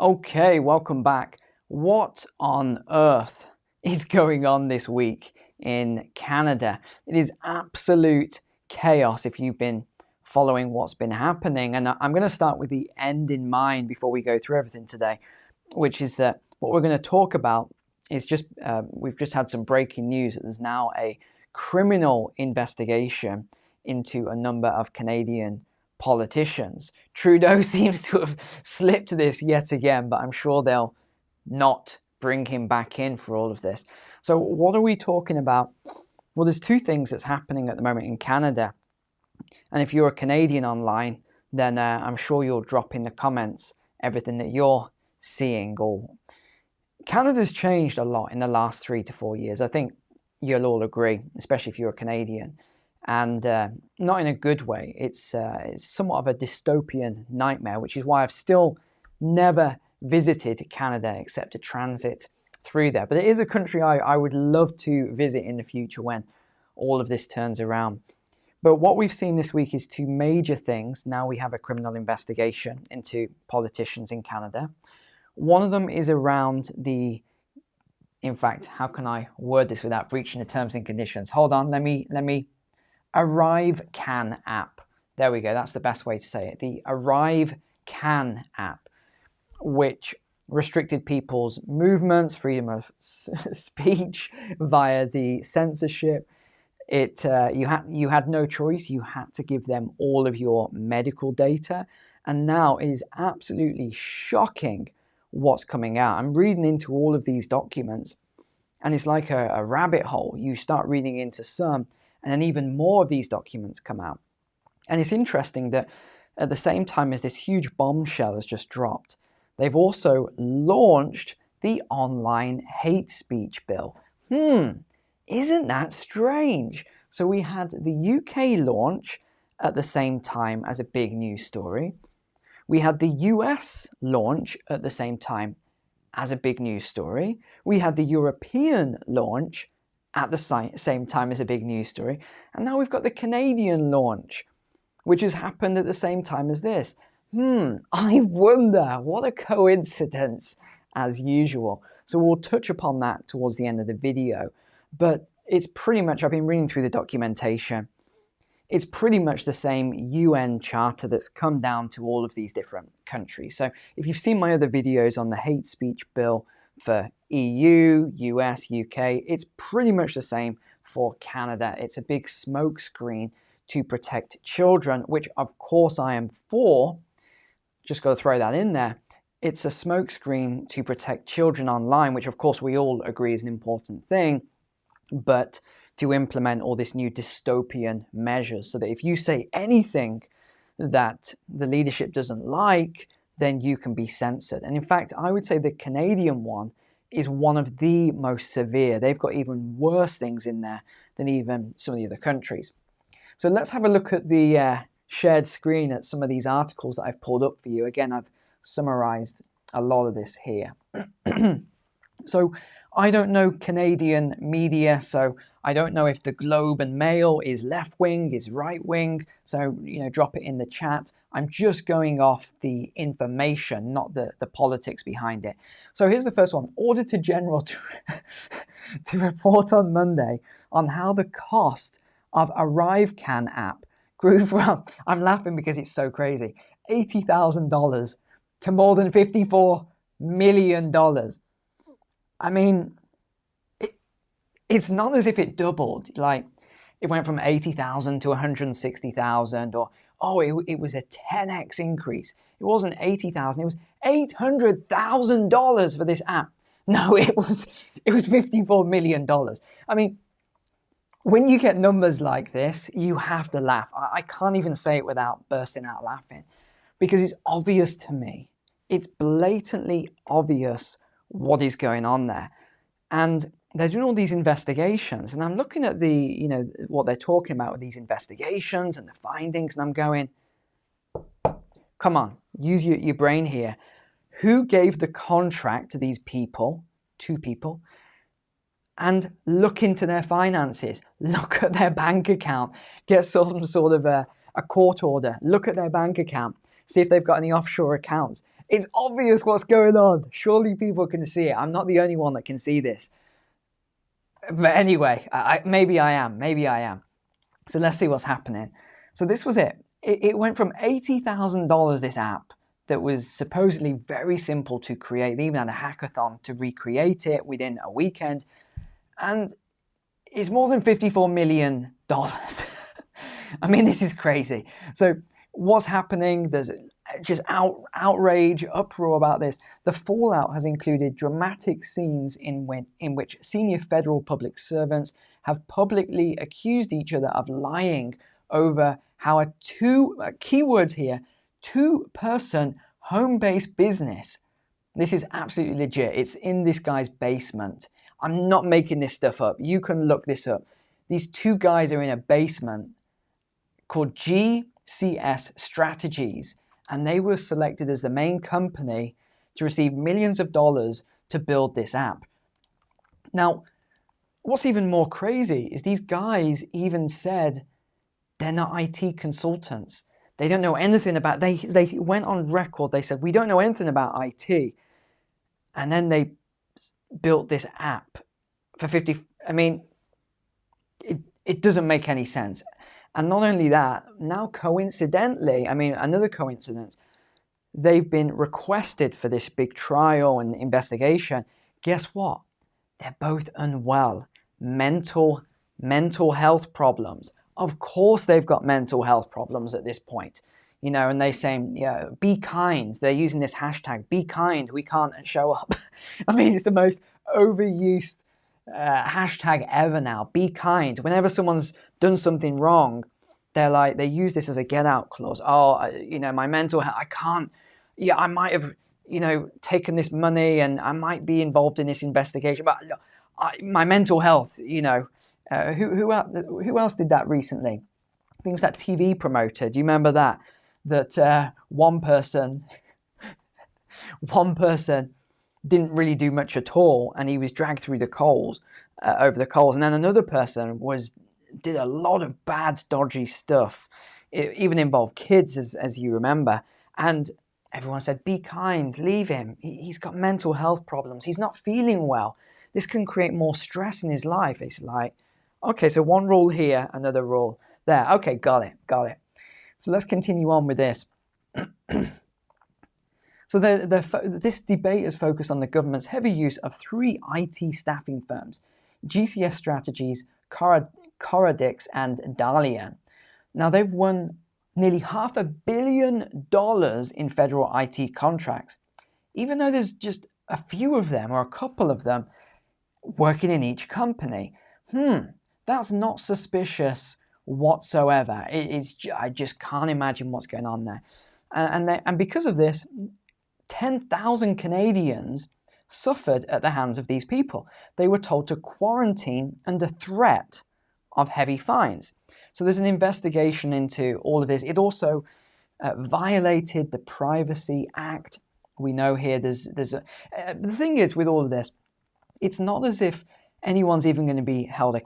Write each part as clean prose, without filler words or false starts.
Okay, welcome back. What on earth is going on this week in Canada? It is absolute chaos if you've been following what's been happening. And I'm going to start with the end in mind before we go through everything today, which is that what we're going to talk about is we've just had some breaking news that there's now a criminal investigation into a number of Canadian politicians. Trudeau seems to have slipped this yet again, but I'm sure they'll not bring him back in for all of this. So what are we talking about? Well, there's two things that's happening at the moment in Canada. And if you're a Canadian online, then I'm sure you'll drop in the comments everything that you're seeing. Or Canada's changed a lot in the last 3 to 4 years. I think you'll all agree, especially if you're a Canadian. And not in a good way. It's somewhat of a dystopian nightmare, which is why I've still never visited Canada except to transit through there. But it is a country I would love to visit in the future when all of this turns around. But what we've seen this week is two major things. Now we have a criminal investigation into politicians in Canada. One of them is around in fact, how can I word this without breaching the terms and conditions? Hold on, let me Arrive Can app. There we go. That's the best way to say it. The Arrive Can app, which restricted people's movements, freedom of speech via the censorship. You had no choice. You had to give them all of your medical data, and now it is absolutely shocking what's coming out. I'm reading into all of these documents, and it's like a rabbit hole. You start reading into some, and then even more of these documents come out. And it's interesting that at the same time as this huge bombshell has just dropped, they've also launched the online hate speech bill. Isn't that strange? So we had the UK launch at the same time as a big news story. We had the US launch at the same time as a big news story. We had the European launch at the same time as a big news story. And now we've got the Canadian launch, which has happened at the same time as this. I wonder, what a coincidence as usual. So we'll touch upon that towards the end of the video. But it's pretty much, I've been reading through the documentation. It's pretty much the same UN charter that's come down to all of these different countries. So if you've seen my other videos on the hate speech bill for EU, US, UK, it's pretty much the same for Canada. It's a big smokescreen to protect children, which of course I am for. Just got to throw that in there. It's a smokescreen to protect children online, which of course we all agree is an important thing, but to implement all this new dystopian measures so that if you say anything that the leadership doesn't like, then you can be censored. And in fact, I would say the Canadian one is one of the most severe. They've got even worse things in there than even some of the other countries. So let's have a look at the shared screen at some of these articles that I've pulled up for you. Again, I've summarized a lot of this here. So I don't know Canadian media, so I don't know if the Globe and Mail is left-wing, is right-wing, so drop it in the chat. I'm just going off the information, not the politics behind it. So here's the first one. Auditor General to report on Monday on how the cost of ArriveCan app grew from, I'm laughing because it's so crazy, $80,000 to more than $54 million. I mean, it's not as if it doubled. Like, it went from 80,000 to 160,000, or it was a 10x increase. It wasn't 80,000, it was $800,000 for this app. No, it was $54 million. I mean, when you get numbers like this, you have to laugh. I can't even say it without bursting out laughing, because it's obvious to me. It's blatantly obvious what is going on there. And they're doing all these investigations, and I'm looking at what they're talking about with these investigations and the findings, and I'm going, come on, use your brain here. Who gave the contract to these people, 2 people, and look into their finances, look at their bank account, get some sort of a court order, look at their bank account, see if they've got any offshore accounts. It's obvious what's going on. Surely people can see it. I'm not the only one that can see this. But anyway, maybe I am. So let's see what's happening. So this was it. It went from $80,000, this app that was supposedly very simple to create. They even had a hackathon to recreate it within a weekend. And it's more than $54 million. I mean, this is crazy. So what's happening? There's just outrage, uproar about this. The fallout has included dramatic scenes in which senior federal public servants have publicly accused each other of lying over how keywords here, two-person home-based business. This is absolutely legit. It's in this guy's basement. I'm not making this stuff up. You can look this up. These two guys are in a basement called GCS Strategies, and they were selected as the main company to receive millions of dollars to build this app. Now, what's even more crazy is these guys even said they're not IT consultants. They don't know anything about, they went on record, they said, we don't know anything about IT. And then they built this app for 50, I mean, it doesn't make any sense. And not only that, now coincidentally, I mean, another coincidence, they've been requested for this big trial and investigation. Guess what? They're both unwell. Mental health problems. Of course they've got mental health problems at this point. You know, and they're saying, yeah, be kind. They're using this hashtag, be kind, we can't show up. I mean, it's the most overused hashtag ever now, be kind. Whenever someone's done something wrong, they use this as a get out clause. Oh, you know, my mental health, I can't, yeah, I might have, you know, taken this money and I might be involved in this investigation, but my mental health, you know, who else did that recently? I think it was that TV promoter. Do you remember that? That one person didn't really do much at all, and he was dragged through the coals, over the coals, and then another person did a lot of bad, dodgy stuff. It even involved kids, as you remember, and everyone said, be kind, leave him. He's got mental health problems. He's not feeling well. This can create more stress in his life. It's like, okay, so one rule here, another rule there. Okay, got it. So let's continue on with this. So this debate is focused on the government's heavy use of 3 IT staffing firms, GCS Strategies, Coradix, and Dahlia. Now, they've won nearly $500 million in federal IT contracts, even though there's just a few of them or a couple of them working in each company. That's not suspicious whatsoever. I just can't imagine what's going on there. And because of this, 10,000 Canadians suffered at the hands of these people. They were told to quarantine under threat of heavy fines. So there's an investigation into all of this. It also violated the Privacy Act. We know here the thing is with all of this, it's not as if anyone's even going to be held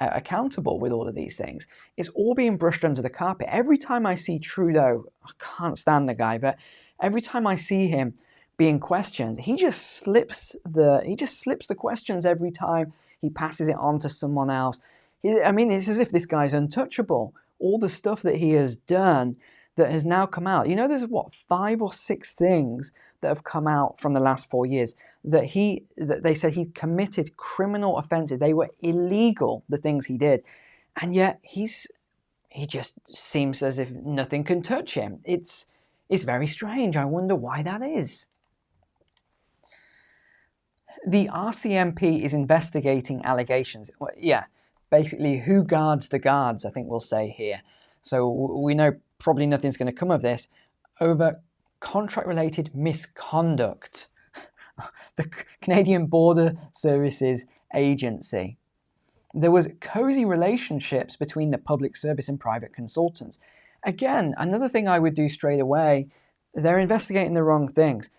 accountable with all of these things. It's all being brushed under the carpet. Every time I see Trudeau, I can't stand the guy, but every time I see him being questioned, he just slips the questions every time. He passes it on to someone else. I mean, it's as if this guy's untouchable. All the stuff that he has done that has now come out. You know, there's 5 or 6 things that have come out from the last 4 years that they said he committed criminal offenses. They were illegal, the things he did. And yet he just seems as if nothing can touch him. It's very strange. I wonder why that is. The RCMP is investigating allegations. Well, yeah, basically who guards the guards, I think we'll say here. So we know probably nothing's going to come of this over contract-related misconduct. The Canadian Border Services Agency. There was cozy relationships between the public service and private consultants. Again, another thing I would do straight away, they're investigating the wrong things.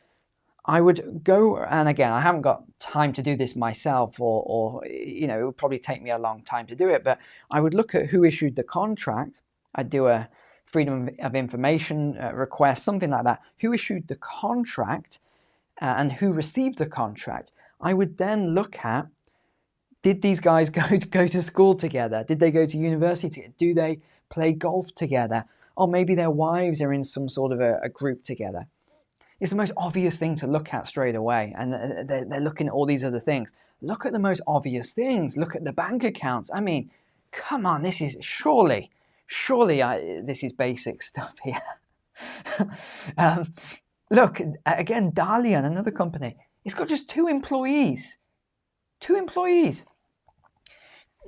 I would go, and again, I haven't got time to do this myself, or you know, it would probably take me a long time to do it, but I would look at who issued the contract. I'd do a freedom of information request, something like that. Who issued the contract and who received the contract? I would then look at, did these guys go to school together? Did they go to university together? Do they play golf together? Or maybe their wives are in some sort of a group together. It's the most obvious thing to look at straight away. And they're looking at all these other things. Look at the most obvious things. Look at the bank accounts. I mean, come on, this is surely this is basic stuff here. Look, again, Dalian, another company, it's got just 2 employees. 2 employees.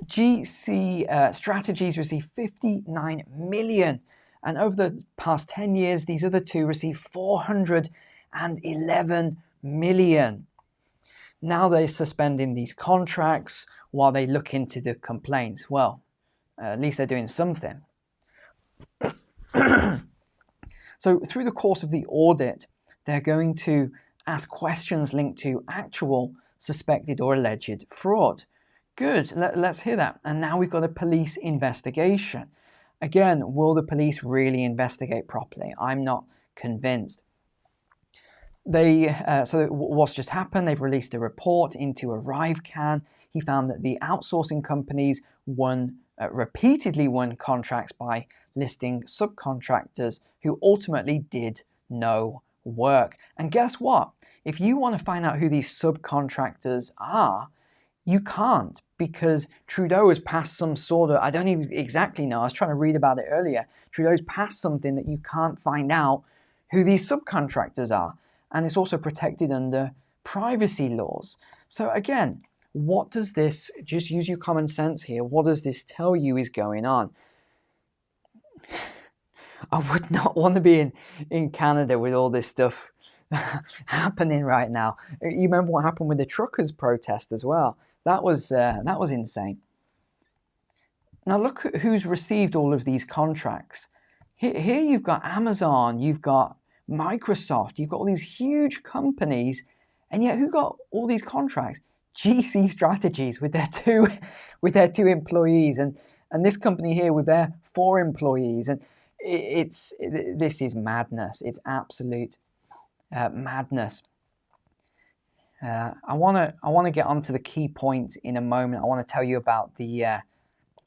GC Strategies received 59 million. And over the past 10 years, these other 2 received 411 million. Now they're suspending these contracts while they look into the complaints. Well, at least they're doing something. So through the course of the audit, they're going to ask questions linked to actual suspected or alleged fraud. Good, let's hear that. And now we've got a police investigation. Again, will the police really investigate properly? I'm not convinced. So what's just happened? They've released a report into ArriveCan. He found that the outsourcing companies repeatedly won contracts by listing subcontractors who ultimately did no work. And guess what? If you want to find out who these subcontractors are, you can't, because Trudeau has passed some sort of, I don't even exactly know, I was trying to read about it earlier. Trudeau's passed something that you can't find out who these subcontractors are. And it's also protected under privacy laws. So again, what does this, just use your common sense here, what does this tell you is going on? I would not want to be in Canada with all this stuff happening right now. You remember what happened with the truckers protest as well? That was insane. Now look at who's received all of these contracts. Here you've got Amazon, you've got Microsoft, you've got all these huge companies, and yet who got all these contracts? GC Strategies with their two employees, and this company here with their 4 employees, and this is madness. It's absolute madness. I want to get onto the key point in a moment. I want to tell you about the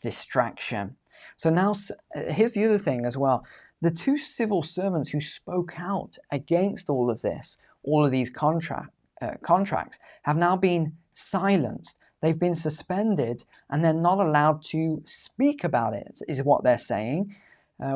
distraction. So now here's the other thing as well. The 2 civil servants who spoke out against all of this, all of these contracts, have now been silenced. They've been suspended, and they're not allowed to speak about it, is what they're saying.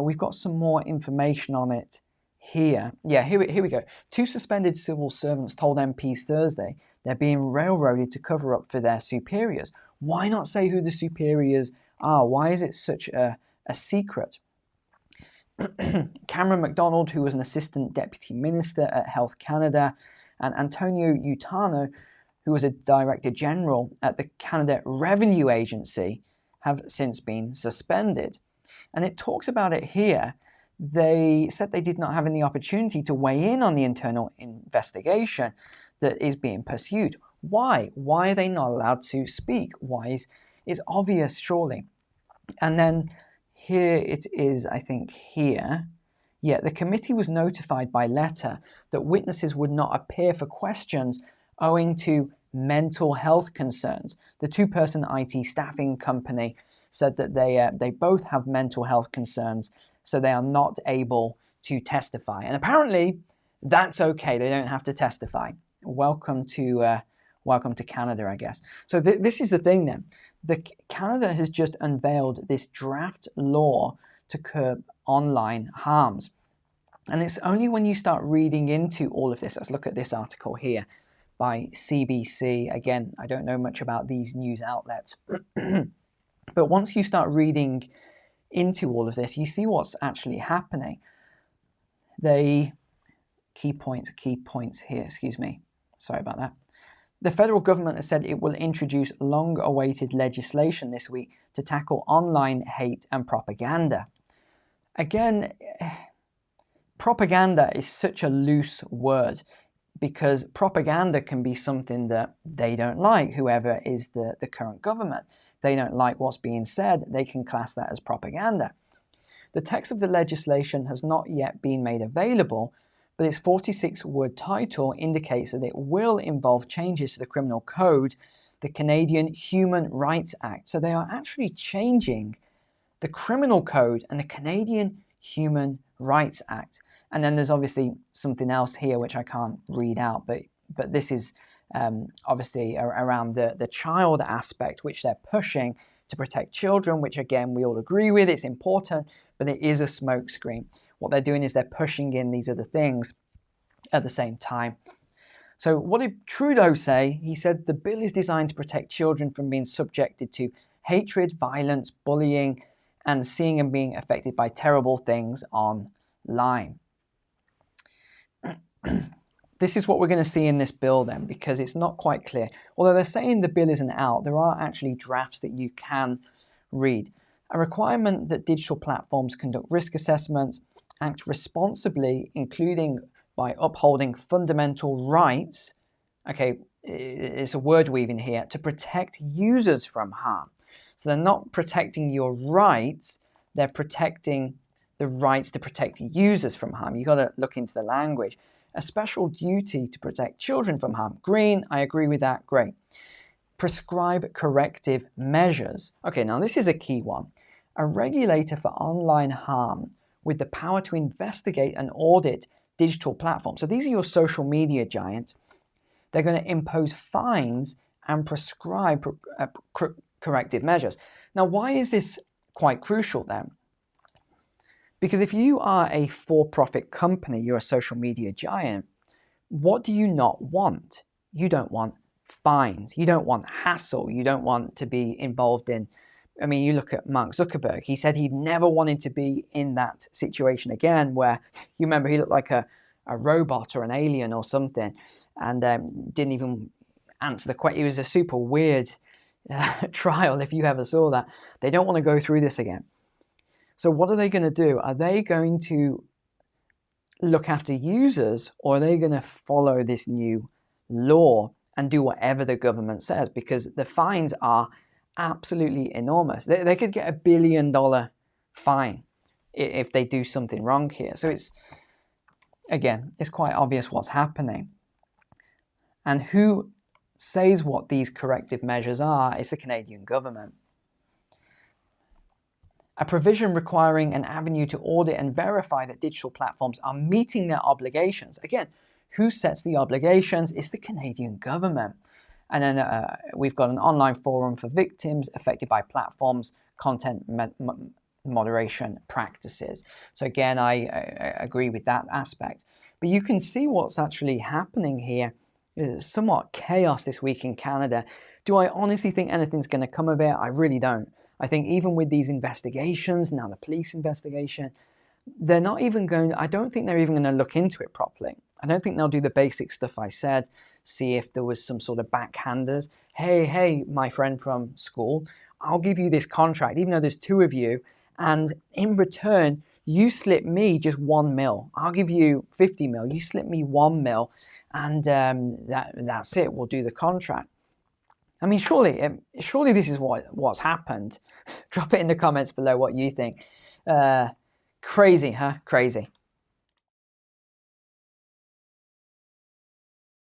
We've got some more information on it here. Yeah, here we go. 2 suspended civil servants told MPs Thursday they're being railroaded to cover up for their superiors. Why not say who the superiors are? Why is it such a secret? Cameron MacDonald, who was an assistant deputy minister at Health Canada, and Antonio Utano, who was a director general at the Canada Revenue Agency, have since been suspended. And it talks about it here. They said they did not have any opportunity to weigh in on the internal investigation that is being pursued. Why? Why are they not allowed to speak? It's obvious, surely. And then here it is, I think here. Yeah, the committee was notified by letter that witnesses would not appear for questions owing to mental health concerns. The 2-person IT staffing company said that they both have mental health concerns, so they are not able to testify. And apparently, that's okay. They don't have to testify. Welcome to Canada, I guess. So this is the thing then. Canada has just unveiled this draft law to curb online harms. And it's only when you start reading into all of this, let's look at this article here by CBC. Again, I don't know much about these news outlets. But once you start reading into all of this, you see what's actually happening. Key points here, excuse me. Sorry about that. The federal government has said it will introduce long-awaited legislation this week to tackle online hate and propaganda. Again, propaganda is such a loose word, because propaganda can be something that they don't like, whoever is the current government. If they don't like what's being said, they can class that as propaganda. The text of the legislation has not yet been made available, but its 46-word title indicates that it will involve changes to the criminal code, the Canadian Human Rights Act. So they are actually changing the criminal code and the Canadian Human Rights Act. And then there's obviously something else here which I can't read out, but this is obviously around the child aspect, which they're pushing to protect children, which again we all agree with. It's important, but it is a smokescreen. What they're doing is they're pushing in these other things at the same time. So what did Trudeau say? He said the bill is designed to protect children from being subjected to hatred, violence, bullying, and seeing and being affected by terrible things online. This is what we're going to see in this bill then, because it's not quite clear. Although they're saying the bill isn't out, there are actually drafts that you can read. A requirement that digital platforms conduct risk assessments, act responsibly, including by upholding fundamental rights. Okay, it's a word weaving here, to protect users from harm. So they're not protecting your rights, they're protecting the rights to protect users from harm. You've got to look into the language. A special duty to protect children from harm. Green, I agree with that, great. Prescribe corrective measures. Okay, now this is a key one. A regulator for online harm with the power to investigate and audit digital platforms. So these are your social media giants. They're going to impose fines and prescribe corrective measures. Now, why is this quite crucial then? Because if you are a for-profit company, you're a social media giant, what do you not want? You don't want fines. You don't want hassle. You don't want to be involved in, I mean, you look at Mark Zuckerberg. He said he'd never wanted to be in that situation again where, you remember, he looked like a robot or an alien or something, and didn't even answer the question. It was a super weird trial, if you ever saw that. They don't want to go through this again. So what are they going to do? Are they going to look after users, or are they going to follow this new law and do whatever the government says? Because the fines are absolutely enormous. They could get $1 billion fine if they do something wrong here. So it's quite obvious what's happening. And who says what these corrective measures are? It's the Canadian government. A provision requiring an avenue to audit and verify that digital platforms are meeting their obligations. Again, who sets the obligations? It's the Canadian government. And then we've got an online forum for victims affected by platforms, content moderation practices. So again, I agree with that aspect. But you can see what's actually happening here. There's somewhat chaos this week in Canada. Do I honestly think anything's going to come of it? I really don't. I think even with these investigations, now the police investigation, they're not even going, I don't think they're even going to look into it properly. I don't think they'll do the basic stuff I said, see if there was some sort of backhanders. Hey, my friend from school, I'll give you this contract, even though there's two of you, and in return, you slip me just $1 million. I'll give you 50 mil, you slip me $1 million, and that's it, we'll do the contract. I mean, surely this is what's happened. Drop it in the comments below what you think. Crazy, huh? Crazy.